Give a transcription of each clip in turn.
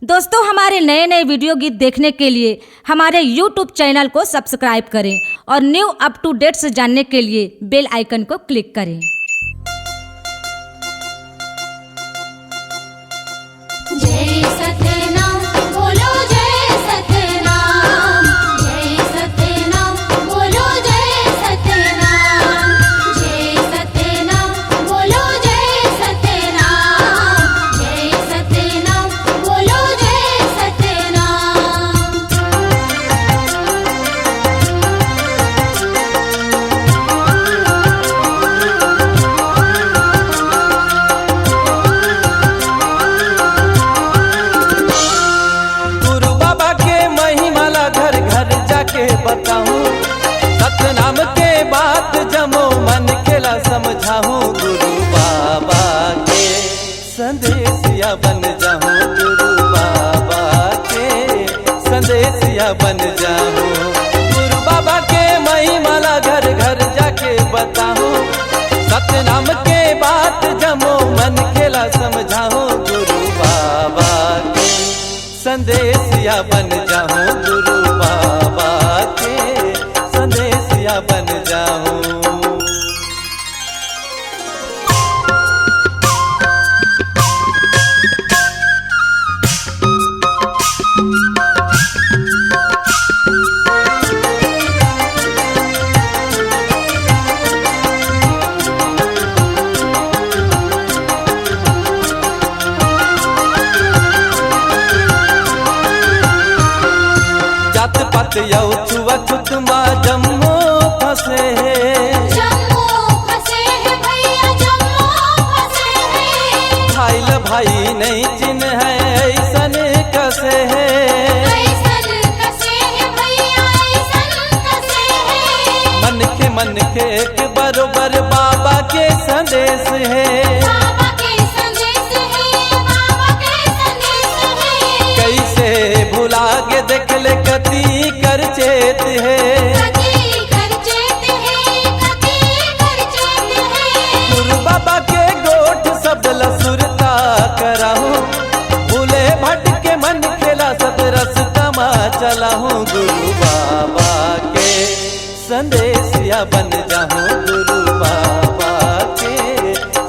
दोस्तों, हमारे नए नए वीडियो गीत देखने के लिए हमारे YouTube चैनल को सब्सक्राइब करें और न्यू अप टू डेट्स जानने के लिए बेल आइकन को क्लिक करें। जय सतनाम बोलो, जय सतनाम, जय सतनाम बोलो, जय सतनाम, जय सतनाम बोलो, जय सतनाम, जय सतनाम बोलो, जय सतनाम। गुरु बाबा के महिमाला घर घर जाके बताऊं, सतनाम के बात जमो मन खेला समझाऊं। गुरु बाबा के संदेशिया बन जाऊं, गुरु बाबा के संदेशिया बन जाऊं। गुरु बाबा के महिमाला घर घर जाके बताऊं, सतनाम के बात जमो मन खेला समझाऊं। गुरु बाबा के संदेशिया बन जाऊं, गुरु बाबा के संदेशिया बन जाऊं। जात पात यौ छुआछूत माँ जम्मो फंसे हैं, जम्मू फंसे हैं भैया, जम्मू फंसे हैं। भाईल भाई नहीं चिन्ह है ऐसन कसे हैं। ऐसन कसे हैं भैया, ऐसन कसे हैं। मन के एक बरोबर बाबा के संदेश है। बाबा के संदेश है, बाबा के संदेश है। कैसे भुला के देख ले कति कर चेत है। कति कर चेत है, कति कर चेत है। गुरु बाबा के गोठ सब लसुरता कराहूं, भूले भटके मन खेला सत रस्ता मा चलाहूं। गुरु बाबा के संदेशिया बन जाऊं, गुरु बाबा के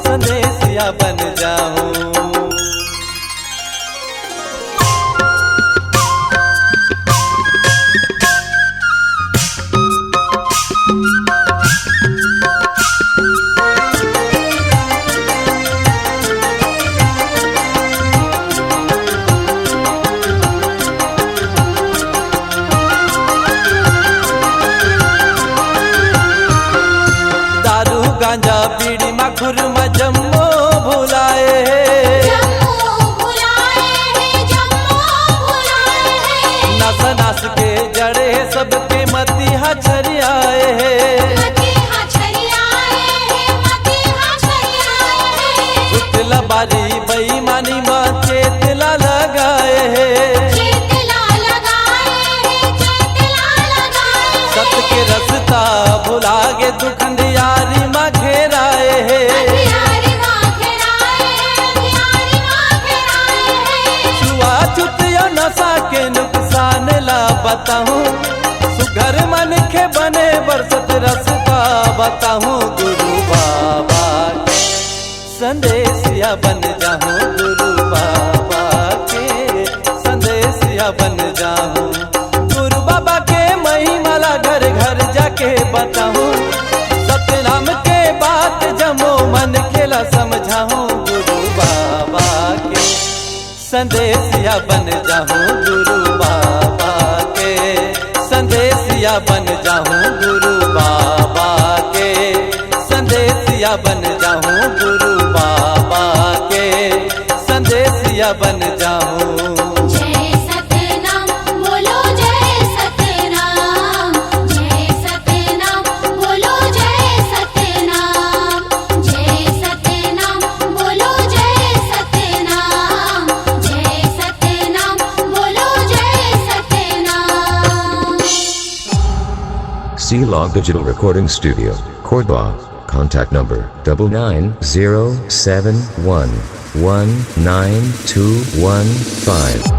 संदेशिया बन जाऊं। दारू गांजा बीड़ी मखुर में जम्मो भुलाए हैं। जम्मू भुलाए हैं, जम्मू भुलाए हैं। नस नस के जड़े सबके मतिहा छरियाए हैं। मतिहा छरियाए हैं, मतिहा छरियाए हैं। उतला बारी बेईमानी माँ चेतला लगाए हैं। चेतला लगाए हैं, चेतला लगाए हैं। सत के रस्ता भुला के दुखंदियारी माँ घेराए हैं। अंधियारी माँ घेराए हैं, अंधियारी माँ घेराए हैं। छुआछूत या नशा के नुकसान ला बताऊं, सुघर मन के बने बरसत रस्ता बताऊं। गुरु बाबा के संदेशिया बन जाऊं, गुरु बाबा के संदेशिया बन जाऊं। गुरु बाबा के महिमाला घर घर जाके बताऊं, सतनाम के बात जमो मन खेला समझाऊं। गुरु बाबा के संदेशिया बन जाऊं, गुरु बाबा के संदेशिया बन जाऊं। गुरु बाबा के संदेशिया बन जाऊं, गुरु बाबा के संदेशिया बन जाऊं। जय सतनाम बोलो, जय सतनाम, जय सतनाम बोलो, जय सतनाम, जय सतनाम बोलो, जय सतनाम, जय सतनाम बोलो, जय Satnam. C-Log Digital Recording Studio, Cordoba. Contact number 99071192115.